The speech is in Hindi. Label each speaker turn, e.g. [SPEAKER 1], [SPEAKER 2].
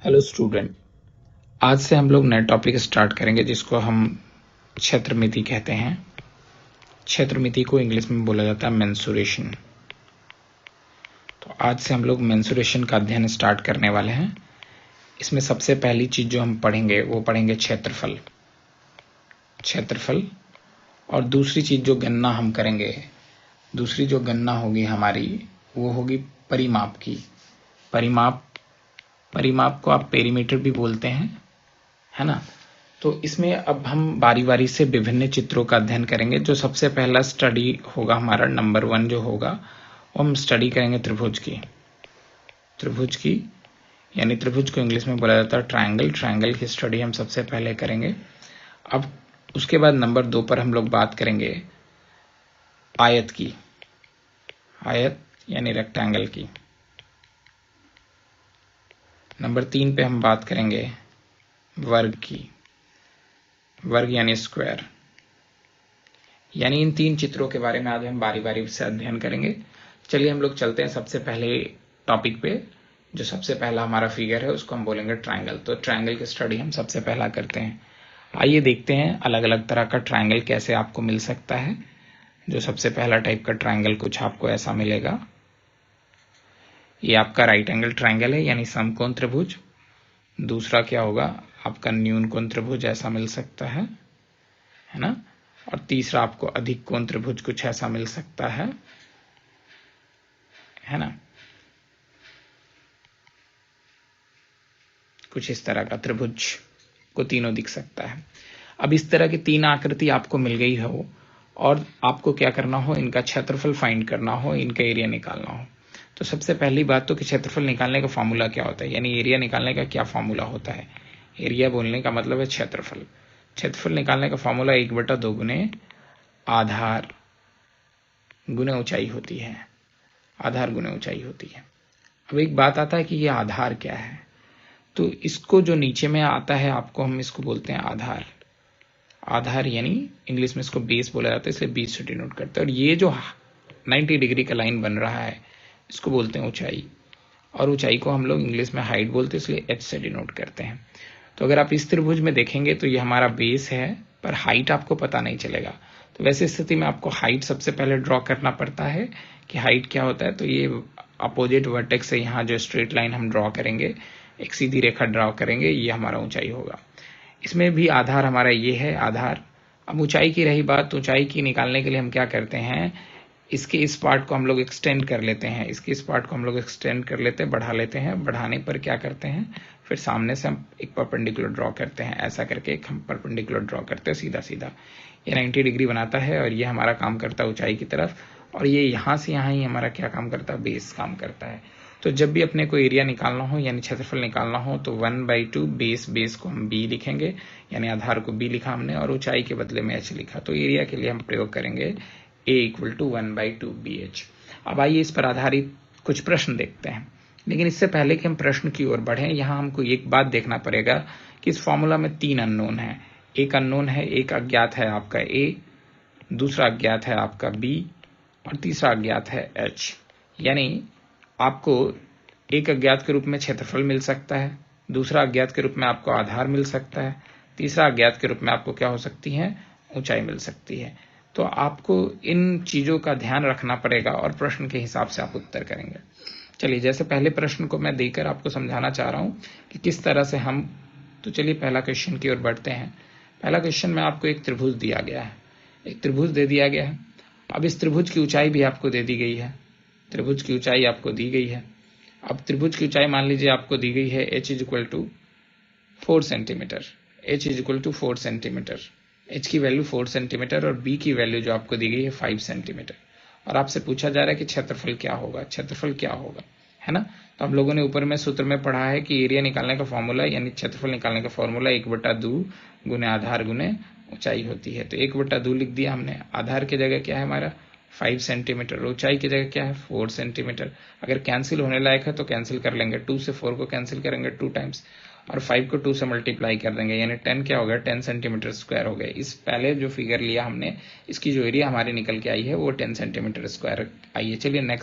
[SPEAKER 1] हेलो स्टूडेंट, आज से हम लोग नए टॉपिक स्टार्ट करेंगे जिसको हम क्षेत्रमिति कहते हैं। क्षेत्रमिति को इंग्लिश में बोला जाता है मेंसुरेशन। तो आज से हम लोग मेंसुरेशन का अध्ययन स्टार्ट करने वाले हैं। इसमें सबसे पहली चीज जो हम पढ़ेंगे वो पढ़ेंगे क्षेत्रफल। और दूसरी चीज जो गणना हम करेंगे, दूसरी जो गणना होगी हमारी वो होगी परिमाप की। परिमाप को आप पेरीमीटर भी बोलते हैं, है ना। तो इसमें अब हम बारी बारी से विभिन्न चित्रों का अध्ययन करेंगे। जो सबसे पहला स्टडी होगा हमारा नंबर 1 जो होगा वो हम स्टडी करेंगे त्रिभुज की यानी त्रिभुज को इंग्लिश में बोला जाता है ट्रायंगल की स्टडी हम सबसे पहले करेंगे। अब उसके बाद नंबर 2 पर हम लोग बात करेंगे आयत की, आयत यानी रेक्टेंगल की। नंबर 3 पे हम बात करेंगे वर्ग की, वर्ग यानी स्क्वायर। यानी इन 3 चित्रों के बारे में आज हम बारी बारी से अध्ययन करेंगे। चलिए हम लोग चलते हैं सबसे पहले टॉपिक पे। जो सबसे पहला हमारा फिगर है उसको हम बोलेंगे ट्रायंगल। तो ट्रायंगल की स्टडी हम सबसे पहला करते हैं। आइए देखते हैं अलग अलग तरह का ट्रायंगल कैसे आपको मिल सकता है। जो सबसे पहला टाइप का ट्रायंगल कुछ आपको ऐसा मिलेगा। ये आपका राइट एंगल ट्रायंगल है यानी समकोण त्रिभुज। दूसरा क्या होगा, आपका न्यून कोण त्रिभुज ऐसा मिल सकता है ना। और तीसरा आपको अधिक कोण त्रिभुज कुछ ऐसा मिल सकता है ना। कुछ इस तरह का त्रिभुज को तीनों दिख सकता है। अब इस तरह की 3 आकृति आपको मिल गई हो और आपको क्या करना हो, इनका क्षेत्रफल फाइंड करना हो, इनका एरिया निकालना हो। तो सबसे पहली बात तो कि क्षेत्रफल निकालने का फॉर्मूला क्या होता है, यानी एरिया निकालने का क्या फॉर्मूला होता है। एरिया बोलने का मतलब है क्षेत्रफल। क्षेत्रफल निकालने का फॉर्मूला 1/2 गुने आधार गुने ऊंचाई होती है। आधार गुने ऊंचाई होती है। अब एक बात आता है कि ये आधार क्या है। तो इसको जो नीचे में आता है आपको, हम इसको बोलते हैं आधार। आधार यानी इंग्लिश में इसको बेस बोला जाता है, इसलिए बेस से डिनोट करते हैं। और ये जो 90 डिग्री का लाइन बन रहा है इसको बोलते हैं ऊंचाई। और ऊंचाई को हम लोग इंग्लिश में हाइट बोलते हैं, इसलिए एच से डिनोट करते हैं। तो अगर आप इस त्रिभुज में देखेंगे तो ये हमारा बेस है, पर हाइट आपको पता नहीं चलेगा। तो वैसे स्थिति में आपको हाइट सबसे पहले ड्रॉ करना पड़ता है कि हाइट क्या होता है। तो ये अपोजिट वर्टेक्स से यहाँ जो स्ट्रेट लाइन हम ड्रॉ करेंगे, एक सीधी रेखा ड्रॉ करेंगे, ये हमारा ऊंचाई होगा। इसमें भी आधार हमारा ये है आधार। अब ऊंचाई की रही बात, तो ऊंचाई की निकालने के लिए हम क्या करते हैं, इसके इस पार्ट को हम लोग एक्सटेंड कर लेते हैं, इसके इस पार्ट को हम लोग एक्सटेंड कर लेते हैं, बढ़ा लेते हैं। बढ़ाने पर क्या करते हैं, फिर सामने से हम एक परपेंडिकुलर ड्रॉ करते हैं। ऐसा करके एक हम परपेंडिकुलर ड्रॉ करते हैं सीधा सीधा। ये 90 डिग्री बनाता है और ये हमारा काम करता है ऊंचाई की तरफ। और ये यहाँ से यहाँ ही हमारा क्या काम करता है, बेस काम करता है। तो जब भी अपने को एरिया निकालना हो यानी क्षेत्रफल निकालना हो तो 1/2 बेस को हम बी लिखेंगे, यानी आधार को बी लिखा हमने और ऊंचाई के बदले में एच लिखा। तो एरिया के लिए हम प्रयोग करेंगे a = 1/2 BH। अब आइए इस पर आधारित कुछ प्रश्न देखते हैं। लेकिन इससे पहले कि हम प्रश्न की ओर बढ़ें, यहाँ हमको एक बात देखना पड़ेगा कि इस फॉर्मूला में 3 अननोन है। एक अननोन है, एक अज्ञात है आपका a, दूसरा अज्ञात है आपका b और तीसरा अज्ञात है h। यानी आपको एक अज्ञात के रूप में क्षेत्रफल मिल सकता है, दूसरा अज्ञात के रूप में आपको आधार मिल सकता है, तीसरा अज्ञात के रूप में आपको क्या हो सकती है, ऊंचाई मिल सकती है। तो आपको इन चीजों का ध्यान रखना पड़ेगा और प्रश्न के हिसाब से आप उत्तर करेंगे। चलिए, जैसे पहले प्रश्न को मैं देकर आपको समझाना चाह रहा हूं कि किस तरह से हम, तो चलिए पहला क्वेश्चन की ओर बढ़ते हैं। पहला क्वेश्चन में आपको एक त्रिभुज दिया गया है, एक त्रिभुज दे दिया गया है। अब इस त्रिभुज की ऊंचाई भी आपको दे दी गई है, त्रिभुज की ऊंचाई आपको दी गई है। अब त्रिभुज की ऊंचाई मान लीजिए आपको दी गई है h = 4 centimetre. h = 4 centimetre, h की वैल्यू 4 सेंटीमीटर और b की वैल्यू जो आपको दी गई है 5 सेंटीमीटर। और आपसे पूछा जा रहा है कि क्षेत्रफल क्या होगा, क्षेत्रफल क्या होगा, है ना। तो हम लोगों ने ऊपर में सूत्र में पढ़ा है कि एरिया निकालने का फॉर्मूला यानी क्षेत्रफल निकालने का फॉर्मूला 1/2 गुने आधार गुने ऊंचाई होती है। तो 1/2 लिख दिया हमने। आधार की जगह क्या है हमारा 5 सेंटीमीटर, ऊंचाई की जगह क्या है 4 सेंटीमीटर। अगर कैंसिल होने लायक है तो कैंसिल कर लेंगे, 2 से 4 को कैंसिल करेंगे 2 टाइम्स और 5 को 2 से मल्टीप्लाई कर देंगे, यानी 10 क्या हो गया, 10 सेंटीमीटर स्क्वायर हो गया। इस पहले जो फिगर लिया हमने, इसकी जो एरिया हमारी निकल के आई है वो 10 सेंटीमीटर स्क्वायर आई है। चलिए नेक्स्ट